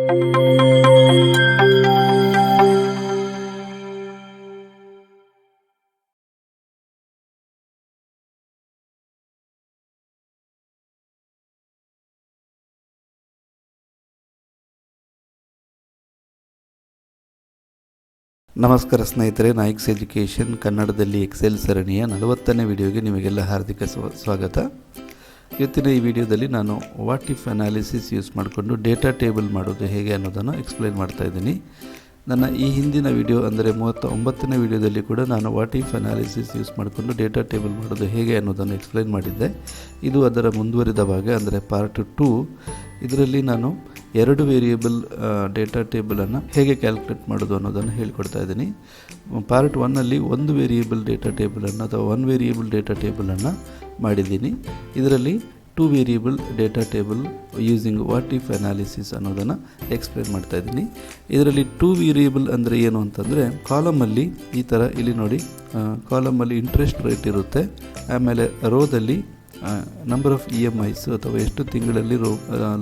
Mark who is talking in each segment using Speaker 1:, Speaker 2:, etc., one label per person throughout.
Speaker 1: ನಮಸ್ಕಾರ ಸ್ನೇಹಿತರೆ, ನಾಯ್ಕ್ಸ್ ಎಜುಕೇಷನ್ ಕನ್ನಡದಲ್ಲಿ ಎಕ್ಸೆಲ್ ಸರಣಿಯ 40ನೇ ವಿಡಿಯೋಗೆ ನಿಮಗೆಲ್ಲ ಹಾರ್ದಿಕ ಸ್ವಾಗತ. ಇವತ್ತಿನ ಈ ವಿಡಿಯೋದಲ್ಲಿ ನಾನು ವಾಟ್ ಇಫ್ ಅನಾಲಿಸಿಸ್ ಯೂಸ್ ಮಾಡಿಕೊಂಡು ಡೇಟಾ ಟೇಬಲ್ ಮಾಡೋದು ಹೇಗೆ ಅನ್ನೋದನ್ನು ಎಕ್ಸ್ಪ್ಲೈನ್ ಮಾಡ್ತಾ ಇದ್ದೀನಿ. ನನ್ನ ಈ ಹಿಂದಿನ ವಿಡಿಯೋ ಅಂದರೆ 39ನೇ ವಿಡಿಯೋದಲ್ಲಿ ಕೂಡ ನಾನು ವಾಟ್ ಇಫ್ ಅನಾಲಿಸಿಸ್ ಯೂಸ್ ಮಾಡಿಕೊಂಡು ಡೇಟಾ ಟೇಬಲ್ ಮಾಡೋದು ಹೇಗೆ ಅನ್ನೋದನ್ನು ಎಕ್ಸ್ಪ್ಲೈನ್ ಮಾಡಿದ್ದೆ. ಇದು ಅದರ ಮುಂದುವರಿದ ಭಾಗ ಅಂದರೆ ಪಾರ್ಟ್ 2. ಇದರಲ್ಲಿ ನಾನು 2 ವೇರಿಯೇಬಲ್ ಡೇಟಾ ಟೇಬಲನ್ನು ಹೇಗೆ ಕ್ಯಾಲ್ಕುಲೇಟ್ ಮಾಡೋದು ಅನ್ನೋದನ್ನು ಹೇಳಿಕೊಡ್ತಾ ಇದ್ದೀನಿ. ಪಾರ್ಟ್ 1ನಲ್ಲಿ 1 ವೇರಿಯೇಬಲ್ ಡೇಟಾ ಟೇಬಲನ್ನು ಅಥವಾ 1 ವೇರಿಯೇಬಲ್ ಡೇಟಾ ಟೇಬಲನ್ನು ಮಾಡಿದ್ದೀನಿ. ಇದರಲ್ಲಿ 2 variable data table using what if analysis ಅನ್ನೋದನ್ನು ಎಕ್ಸ್ಪ್ಲೇನ್ ಮಾಡ್ತಾ ಇದ್ದೀನಿ. ಇದರಲ್ಲಿ 2 ವೇರಿಯೇಬಲ್ ಅಂದರೆ ಏನು ಅಂತಂದರೆ, ಕಾಲಮಲ್ಲಿ ಈ ಥರ ಇಲ್ಲಿ ನೋಡಿ, ಕಾಲಮಲ್ಲಿ ಇಂಟ್ರೆಸ್ಟ್ ರೇಟ್ ಇರುತ್ತೆ, ಆಮೇಲೆ ರೋದಲ್ಲಿ ನಂಬರ್ ಆಫ್ EMIs ಅಥವಾ ಎಷ್ಟು ತಿಂಗಳಲ್ಲಿ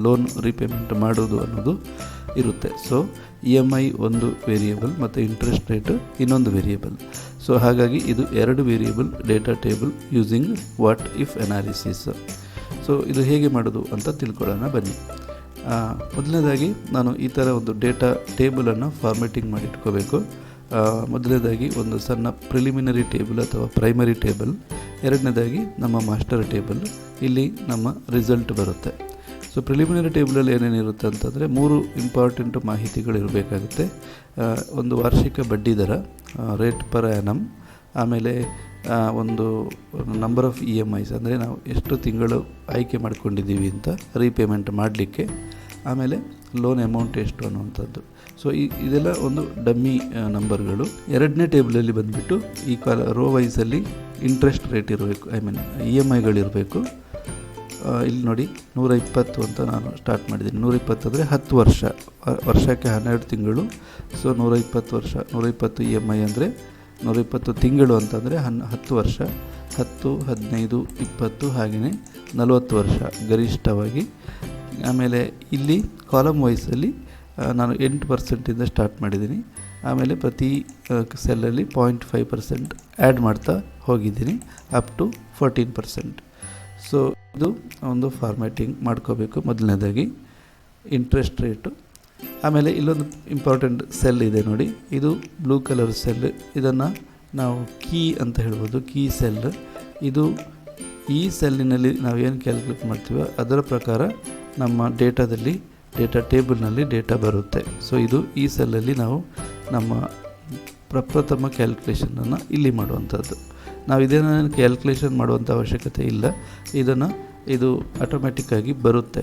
Speaker 1: ಲೋನ್ ರೀಪೇಮೆಂಟ್ ಮಾಡೋದು ಅನ್ನೋದು ಇರುತ್ತೆ. ಸೊ EMI ಒಂದು ವೇರಿಯೇಬಲ್ ಮತ್ತು ಇಂಟ್ರೆಸ್ಟ್ ರೇಟ್ ಇನ್ನೊಂದು ವೇರಿಯೇಬಲ್. ಸೊ ಹಾಗಾಗಿ ಇದು 2 variable data table using what if analysis. So ಇದು ಹೇಗೆ ಮಾಡೋದು ಅಂತ ತಿಳ್ಕೊಳ್ಳೋಣ ಬನ್ನಿ. ಮೊದಲನೇದಾಗಿ ನಾನು ಈ ಥರ ಒಂದು ಡೇಟಾ ಟೇಬಲನ್ನು ಫಾರ್ಮ್ಯಾಟಿಂಗ್ ಮಾಡಿ ಇಟ್ಕೋಬೇಕು. ಮೊದಲನೇದಾಗಿ ಒಂದು ಸಣ್ಣ ಪ್ರಿಲಿಮಿನರಿ ಟೇಬಲ್ ಅಥವಾ ಪ್ರೈಮರಿ ಟೇಬಲ್, ಎರಡನೇದಾಗಿ ನಮ್ಮ ಮಾಸ್ಟರ್ ಟೇಬಲ್, ಇಲ್ಲಿ ನಮ್ಮ ರಿಸಲ್ಟ್ ಬರುತ್ತೆ. ಸೊ ಪ್ರಿಲಿಮಿನರಿ ಟೇಬಲಲ್ಲಿ ಏನೇನಿರುತ್ತೆ ಅಂತಂದರೆ 3 ಇಂಪಾರ್ಟೆಂಟ್ ಮಾಹಿತಿಗಳು ಇರಬೇಕಾಗುತ್ತೆ. ಒಂದು ವಾರ್ಷಿಕ ಬಡ್ಡಿ ದರ, ರೇಟ್ ಪರ್ ಆ್ಯನಮ್, ಆಮೇಲೆ ಒಂದು ನಂಬರ್ ಆಫ್ EMIs ಅಂದರೆ ನಾವು ಎಷ್ಟು ತಿಂಗಳು ಆಯ್ಕೆ ಮಾಡ್ಕೊಂಡಿದ್ದೀವಿ ಅಂತ ರೀಪೇಮೆಂಟ್ ಮಾಡಲಿಕ್ಕೆ, ಆಮೇಲೆ ಲೋನ್ ಅಮೌಂಟ್ ಎಷ್ಟು ಅನ್ನುವಂಥದ್ದು. ಸೊ ಇದೆಲ್ಲ ಒಂದು ಡಮ್ಮಿ ನಂಬರ್ಗಳು. ಎರಡನೇ ಟೇಬಲಲ್ಲಿ ಬಂದುಬಿಟ್ಟು ಈ ರೋ ವೈಸಲ್ಲಿ ಇಂಟ್ರೆಸ್ಟ್ ರೇಟ್ ಇರಬೇಕು, EMIಗಳಿರಬೇಕು. ಇಲ್ಲಿ ನೋಡಿ 120 ಅಂತ ನಾನು ಸ್ಟಾರ್ಟ್ ಮಾಡಿದ್ದೀನಿ. 120 ಅಂದರೆ 10 ವರ್ಷ, ವರ್ಷಕ್ಕೆ 12 ತಿಂಗಳು. ಸೊ 120 ವರ್ಷ, 120 EMI ಅಂದರೆ 120 ತಿಂಗಳು ಅಂತಂದರೆ 10 ವರ್ಷ, 10, 15, 20 ಹಾಗೆಯೇ 40 ವರ್ಷ ಗರಿಷ್ಠವಾಗಿ. ಆಮೇಲೆ ಇಲ್ಲಿ ಕಾಲಮ್ ವೈಸಲ್ಲಿ ನಾನು 8% ಸ್ಟಾರ್ಟ್ ಮಾಡಿದ್ದೀನಿ. ಆಮೇಲೆ ಪ್ರತಿ ಸೆಲ್ಲಲ್ಲಿ 0.5% ಆ್ಯಡ್ ಮಾಡ್ತಾ ಹೋಗಿದ್ದೀನಿ ಅಪ್ ಟು 14%. ಸೊ ಇದು ಒಂದು ಫಾರ್ಮ್ಯಾಟಿಂಗ್ ಮಾಡ್ಕೋಬೇಕು ಮೊದಲನೇದಾಗಿ. ಇಂಟ್ರೆಸ್ಟ್ ರೇಟು, ಆಮೇಲೆ ಇಲ್ಲೊಂದು ಇಂಪಾರ್ಟೆಂಟ್ ಸೆಲ್ ಇದೆ ನೋಡಿ, ಇದು ಬ್ಲೂ ಕಲರ್ ಸೆಲ್. ಇದನ್ನು ನಾವು ಕೀ ಅಂತ ಹೇಳ್ಬೋದು, ಕೀ ಸೆಲ್. ಇದು ಈ ಸೆಲ್ಲಿನಲ್ಲಿ ನಾವೇನು ಕ್ಯಾಲ್ಕುಲೇಟ್ ಮಾಡ್ತೀವೋ ಅದರ ಪ್ರಕಾರ ನಮ್ಮ ಡೇಟಾ ಟೇಬಲ್ನಲ್ಲಿ ಡೇಟಾ ಬರುತ್ತೆ. ಸೊ ಇದು ಈ ಸೆಲ್ಲಲ್ಲಿ ನಾವು ನಮ್ಮ ಪ್ರಪ್ರಥಮ ಕ್ಯಾಲ್ಕುಲೇಷನನ್ನು ಇಲ್ಲಿ ಮಾಡುವಂಥದ್ದು. ನಾವು ಇದನ್ನು ಕ್ಯಾಲ್ಕುಲೇಷನ್ ಮಾಡುವಂಥ ಅವಶ್ಯಕತೆ ಇಲ್ಲ, ಇದು ಆಟೋಮೆಟಿಕ್ಕಾಗಿ ಬರುತ್ತೆ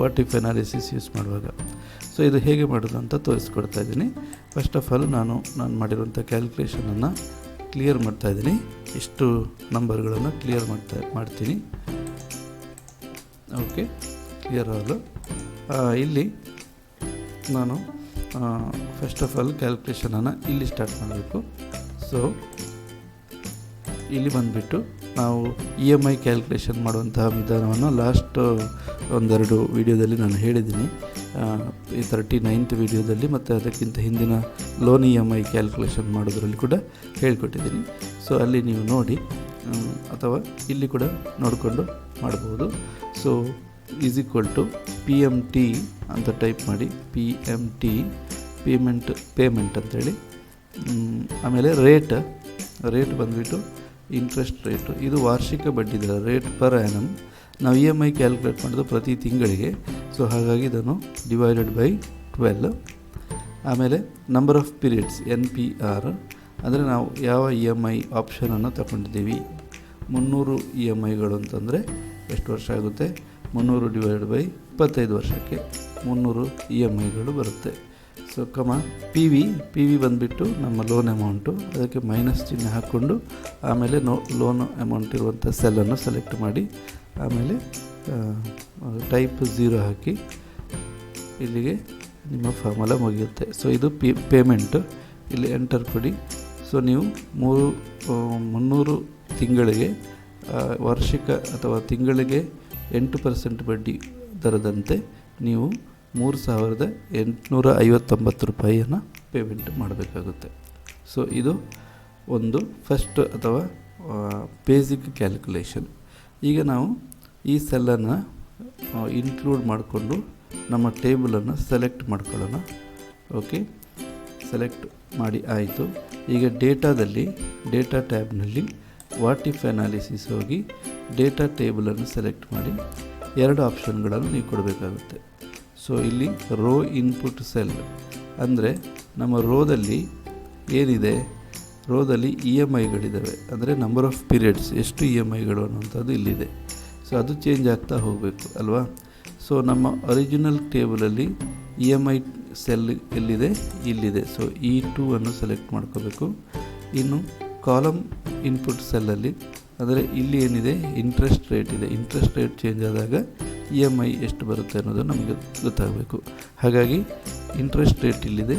Speaker 1: ವಾಟ್ ಇಫ್ ಅನಾಲಿಸಿಸ್ ಯೂಸ್ ಮಾಡುವಾಗ. ಸೊ ಇದು ಹೇಗೆ ಮಾಡೋದು ಅಂತ ತೋರಿಸ್ಕೊಡ್ತಾ ಇದ್ದೀನಿ. ಫಸ್ಟ್ ಆಫ್ ಆಲ್ ನಾನು ಮಾಡಿರುವಂಥ ಕ್ಯಾಲ್ಕುಲೇಷನನ್ನು ಕ್ಲಿಯರ್ ಮಾಡ್ತಾಯಿದ್ದೀನಿ. ಇಷ್ಟು ನಂಬರ್ಗಳನ್ನು ಕ್ಲಿಯರ್ ಮಾಡ್ತೀನಿ. ಓಕೆ, ಕ್ಲಿಯರ್ ಆಗಲು ಇಲ್ಲಿ ನಾನು ಫಸ್ಟ್ ಆಫ್ ಆಲ್ ಕ್ಯಾಲ್ಕುಲೇಷನನ್ನು ಇಲ್ಲಿ ಸ್ಟಾರ್ಟ್ ಮಾಡಬೇಕು. ಸೊ ಇಲ್ಲಿ ಬಂದುಬಿಟ್ಟು ನಾವು EMI ಕ್ಯಾಲ್ಕುಲೇಷನ್ ಮಾಡುವಂತಹ ವಿಧಾನವನ್ನು ಲಾಸ್ಟ್ ಒಂದೆರಡು ವಿಡಿಯೋದಲ್ಲಿ ನಾನು ಹೇಳಿದ್ದೀನಿ. ಈ 39th ವಿಡಿಯೋದಲ್ಲಿ ಮತ್ತು ಅದಕ್ಕಿಂತ ಹಿಂದಿನ ಲೋನ್ EMI ಕ್ಯಾಲ್ಕುಲೇಷನ್ ಮಾಡೋದ್ರಲ್ಲಿ ಕೂಡ ಹೇಳಿಕೊಟ್ಟಿದ್ದೀನಿ. ಸೊ ಅಲ್ಲಿ ನೀವು ನೋಡಿ, ಅಥವಾ ಇಲ್ಲಿ ಕೂಡ ನೋಡಿಕೊಂಡು ಮಾಡ್ಬೋದು. So is equal to PMT ಅಂತ ಟೈಪ್ ಮಾಡಿ, PMT ಪೇಮೆಂಟ್ ಅಂತೇಳಿ. ಆಮೇಲೆ ರೇಟ್ ಬಂದುಬಿಟ್ಟು ಇಂಟ್ರೆಸ್ಟ್ ರೇಟು, ಇದು ವಾರ್ಷಿಕ ಬಡ್ಡಿ ದರ, ರೇಟ್ ಪರ್ ಆ್ಯನಮ್. ನಾವು EMI ಕ್ಯಾಲ್ಕುಲೇಟ್ ಮಾಡೋದು ಪ್ರತಿ ತಿಂಗಳಿಗೆ. ಸೊ ಹಾಗಾಗಿ ಇದನ್ನು ಡಿವೈಡೆಡ್ ಬೈ 12. ಆಮೇಲೆ ನಂಬರ್ ಆಫ್ ಪೀರಿಯಡ್ಸ್, NPR, ಅಂದರೆ ನಾವು ಯಾವ EMI ಆಪ್ಷನನ್ನು ತಗೊಂಡಿದ್ದೀವಿ. 300 EMIಗಳು ಅಂತಂದರೆ ಎಷ್ಟು ವರ್ಷ ಆಗುತ್ತೆ? 300 ಡಿವೈಡೆಡ್ ಬೈ 25 ವರ್ಷಕ್ಕೆ 300 EMIಗಳು ಬರುತ್ತೆ. ಸೊ PV ಬಂದುಬಿಟ್ಟು ನಮ್ಮ ಲೋನ್ ಅಮೌಂಟು, ಅದಕ್ಕೆ ಮೈನಸ್ ಚಿಹ್ನೆ ಹಾಕ್ಕೊಂಡು ಆಮೇಲೆ ಲೋನ್ ಅಮೌಂಟ್ ಇರುವಂಥ ಸೆಲ್ಲನ್ನು ಸೆಲೆಕ್ಟ್ ಮಾಡಿ, ಆಮೇಲೆ ಟೈಪ್ 0 ಹಾಕಿ ಇಲ್ಲಿಗೆ ನಿಮ್ಮ ಫಾರ್ಮುಲಾ ಮುಗಿಯುತ್ತೆ. ಸೊ ಇದು ಪೇಮೆಂಟು, ಇಲ್ಲಿ ಎಂಟರ್ ಕೊಡಿ. ಸೊ ನೀವು 300 ತಿಂಗಳಿಗೆ ವಾರ್ಷಿಕ ಅಥವಾ ತಿಂಗಳಿಗೆ 8% ಬಡ್ಡಿ ದರದಂತೆ ನೀವು 3,859 ರೂಪಾಯಿಯನ್ನು ಪೇಮೆಂಟ್ ಮಾಡಬೇಕಾಗುತ್ತೆ. ಸೊ ಇದು ಒಂದು ಫಸ್ಟ್ ಅಥವಾ ಬೇಸಿಕ್ ಕ್ಯಾಲ್ಕುಲೇಷನ್. ಈಗ ನಾವು ಈ ಸೆಲ್ಲನ್ನು ಇನ್ಕ್ಲೂಡ್ ಮಾಡಿಕೊಂಡು ನಮ್ಮ ಟೇಬಲನ್ನು ಸೆಲೆಕ್ಟ್ ಮಾಡ್ಕೊಳ್ಳೋಣ. ಓಕೆ, ಸೆಲೆಕ್ಟ್ ಮಾಡಿ ಆಯಿತು. ಈಗ ಡೇಟಾ ಟ್ಯಾಬ್ನಲ್ಲಿ ವಾಟ್ ಇಫ್ ಅನಾಲಿಸಿಸ್ ಹೋಗಿ ಡೇಟಾ ಟೇಬಲನ್ನು ಸೆಲೆಕ್ಟ್ ಮಾಡಿ 2 ಆಪ್ಷನ್ಗಳನ್ನು ನೀವು ಕೊಡಬೇಕಾಗುತ್ತೆ. ಸೊ ಇಲ್ಲಿ ರೋ ಇನ್ಪುಟ್ ಸೆಲ್ ಅಂದರೆ ನಮ್ಮ ರೋದಲ್ಲಿ ಏನಿದೆ, ರೋದಲ್ಲಿ EMIಗಳಿದ್ದಾವೆ, ಅಂದರೆ ನಂಬರ್ ಆಫ್ ಪೀರಿಯಡ್ಸ್, ಎಷ್ಟು EMIಗಳು ಅನ್ನುವಂಥದ್ದು ಇಲ್ಲಿದೆ. ಸೊ ಅದು ಚೇಂಜ್ ಆಗ್ತಾ ಹೋಗಬೇಕು ಅಲ್ವಾ. ಸೊ ನಮ್ಮ ಒರಿಜಿನಲ್ ಟೇಬಲಲ್ಲಿ EMI ಸೆಲ್ ಎಲ್ಲಿದೆ, ಇಲ್ಲಿದೆ. ಸೊ E2 ಅನ್ನು ಸೆಲೆಕ್ಟ್ ಮಾಡ್ಕೋಬೇಕು. ಇನ್ನು ಕಾಲಮ್ ಇನ್ಪುಟ್ ಸೆಲ್ಲಲ್ಲಿ ಅಂದರೆ ಇಲ್ಲಿ ಏನಿದೆ, ಇಂಟ್ರೆಸ್ಟ್ ರೇಟ್ ಇದೆ. ಇಂಟ್ರೆಸ್ಟ್ ರೇಟ್ ಚೇಂಜ್ ಆದಾಗ EMI ಎಷ್ಟು ಬರುತ್ತೆ ಅನ್ನೋದು ನಮಗೆ ಗೊತ್ತಾಗಬೇಕು. ಹಾಗಾಗಿ ಇಂಟ್ರೆಸ್ಟ್ ರೇಟ್ ಇಲ್ಲಿದೆ,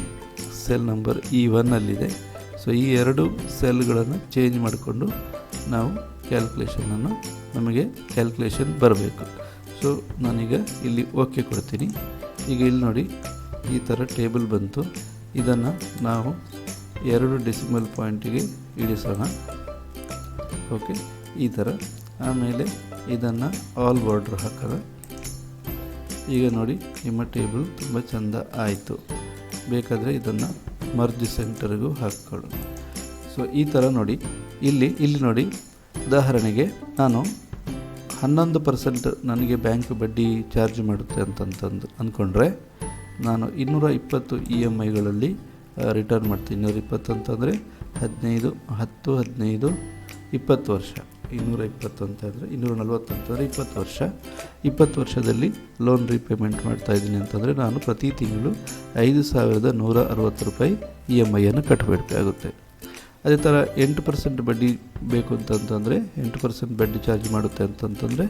Speaker 1: ಸೆಲ್ ನಂಬರ್ E1ಅಲ್ಲಿದೆ. ಸೊ ಈ 2 ಸೆಲ್ಗಳನ್ನು ಚೇಂಜ್ ಮಾಡಿಕೊಂಡು ನಾವು ನಮಗೆ ಕ್ಯಾಲ್ಕುಲೇಷನ್ ಬರಬೇಕು. ಸೊ ನಾನೀಗ ಇಲ್ಲಿ ಓಕೆ ಕೊಡ್ತೀನಿ. ಈಗ ಇಲ್ಲಿ ನೋಡಿ, ಈ ಥರ ಟೇಬಲ್ ಬಂತು. ಇದನ್ನು ನಾವು 2 ಡೆಸಿಮಲ್ ಪಾಯಿಂಟಿಗೆ ಇಳಿಸೋಣ. ಓಕೆ, ಈ ಥರ. ಆಮೇಲೆ ಇದನ್ನು ಆಲ್ ಬಾರ್ಡ್ರ್ ಹಾಕೋಣ. ಈಗ ನೋಡಿ, ನಿಮ್ಮ ಟೇಬಲ್ ತುಂಬ ಚೆಂದ ಆಯಿತು. ಬೇಕಾದರೆ ಇದನ್ನು ಮರ್ಜ್ ಸೆಂಟರ್ಗೂ ಹಾಕ್ಕೊಳ್ಳೋಣ. ಸೊ ಈ ಥರ ನೋಡಿ, ಇಲ್ಲಿ ನೋಡಿ, ಉದಾಹರಣೆಗೆ ನಾನು 11% ನನಗೆ ಬ್ಯಾಂಕ್ ಬಡ್ಡಿ ಚಾರ್ಜ್ ಮಾಡುತ್ತೆ ಅಂದ್ಕೊಂಡ್ರೆ ನಾನು 220 EMIಗಳಲ್ಲಿ ರಿಟರ್ನ್ ಮಾಡ್ತೀನಿ. 220 ಅಂತಂದರೆ 15, 10, 15, 20 ವರ್ಷ. 220 ಅಂತಂದರೆ 240 ಅಂತಂದರೆ 20 ವರ್ಷ. 20 ವರ್ಷದಲ್ಲಿ ಲೋನ್ ರೀಪೇಮೆಂಟ್ ಮಾಡ್ತಾಯಿದ್ದೀನಿ ಅಂತಂದರೆ ನಾನು ಪ್ರತಿ ತಿಂಗಳು 5,160 ರೂಪಾಯಿ EMIಯನ್ನು ಕಟ್ಟಬೇಕಾಗುತ್ತೆ. ಅದೇ ಥರ 8% ಬಡ್ಡಿ ಬೇಕು ಅಂತಂತಂದರೆ 8% ಬಡ್ಡಿ ಚಾರ್ಜ್ ಮಾಡುತ್ತೆ ಅಂತಂತಂದರೆ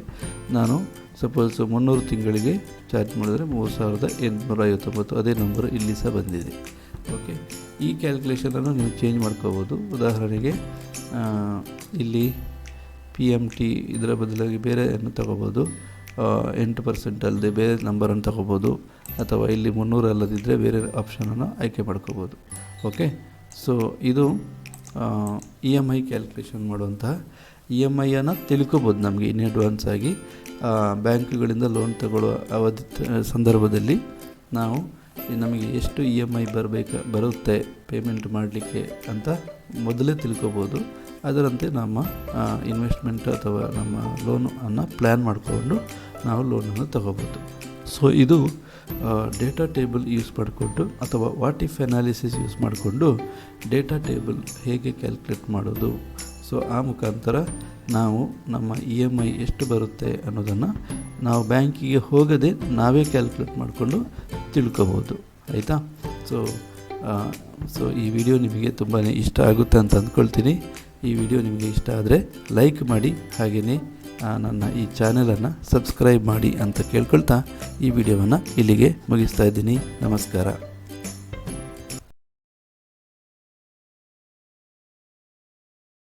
Speaker 1: ನಾನು ಸಪೋಸ್ 300 ತಿಂಗಳಿಗೆ ಚಾರ್ಜ್ ಮಾಡಿದ್ರೆ 3,859, ಅದೇ ನಂಬರ್ ಇಲ್ಲಿ ಸಹ ಬಂದಿದೆ. ಓಕೆ, ಈ ಕ್ಯಾಲ್ಕುಲೇಷನನ್ನು ನೀವು ಚೇಂಜ್ ಮಾಡ್ಕೋಬೋದು. ಉದಾಹರಣೆಗೆ ಇಲ್ಲಿ PMT ಇದರ ಬದಲಾಗಿ ಬೇರೆಯನ್ನು ತಗೋಬೋದು. 8% ಅಲ್ಲದೆ ಬೇರೆ ನಂಬರನ್ನು ತಗೋಬೋದು, ಅಥವಾ ಇಲ್ಲಿ 300 ಅಲ್ಲದಿದ್ದರೆ ಬೇರೆ ಆಪ್ಷನನ್ನು ಆಯ್ಕೆ ಮಾಡ್ಕೋಬೋದು. ಓಕೆ, ಸೊ ಇದು EMI ಕ್ಯಾಲ್ಕುಲೇಷನ್ ಮಾಡುವಂತಹ EMIಯನ್ನು ತಿಳ್ಕೊಬೋದು ನಮಗೆ ಇನ್ ಅಡ್ವಾನ್ಸ್ ಆಗಿ. ಬ್ಯಾಂಕ್ಗಳಿಂದ ಲೋನ್ ತಗೊಳ್ಳೋ ಸಂದರ್ಭದಲ್ಲಿ ನಾವು ನಮಗೆ ಎಷ್ಟು EMI ಬರುತ್ತೆ ಪೇಮೆಂಟ್ ಮಾಡಲಿಕ್ಕೆ ಅಂತ ಮೊದಲೇ ತಿಳ್ಕೊಬೋದು. ಅದರಂತೆ ನಮ್ಮ ಇನ್ವೆಸ್ಟ್ಮೆಂಟ್ ಅಥವಾ ನಮ್ಮ ಲೋನನ್ನು ಪ್ಲ್ಯಾನ್ ಮಾಡಿಕೊಂಡು ನಾವು ಲೋನನ್ನು ತಗೋಬೋದು. ಸೊ ಇದು ಡೇಟಾ ಟೇಬಲ್ ಯೂಸ್ ಮಾಡಿಕೊಂಡು ಅಥವಾ ವಾಟ್ ಇಫ್ ಅನಾಲಿಸಿಸ್ ಯೂಸ್ ಮಾಡಿಕೊಂಡು ಡೇಟಾ ಟೇಬಲ್ ಹೇಗೆ ಕ್ಯಾಲ್ಕುಲೇಟ್ ಮಾಡೋದು. ಸೊ ಆ ಮುಖಾಂತರ ನಾವು ನಮ್ಮ EMI ಎಷ್ಟು ಬರುತ್ತೆ ಅನ್ನೋದನ್ನು ನಾವು ಬ್ಯಾಂಕಿಗೆ ಹೋಗದೆ ನಾವೇ ಕ್ಯಾಲ್ಕುಲೇಟ್ ಮಾಡಿಕೊಂಡು ತಿಳ್ಕೊಬೋದು. ಆಯಿತಾ? ಸೊ ಈ ವಿಡಿಯೋ ನಿಮಗೆ ತುಂಬಾ ಇಷ್ಟ ಆಗುತ್ತೆ ಅಂತ ಅಂದ್ಕೊಳ್ತೀನಿ. ಈ ವಿಡಿಯೋ ನಿಮಗೆ ಇಷ್ಟ ಆದರೆ ಲೈಕ್ ಮಾಡಿ, ಹಾಗೆಯೇ ನನ್ನ ಈ ಚಾನೆಲನ್ನು ಸಬ್ಸ್ಕ್ರೈಬ್ ಮಾಡಿ ಅಂತ ಕೇಳ್ಕೊಳ್ತಾ ಈ ವಿಡಿಯೋವನ್ನು ಇಲ್ಲಿಗೆ ಮುಗಿಸ್ತಾ ಇದ್ದೀನಿ. ನಮಸ್ಕಾರ.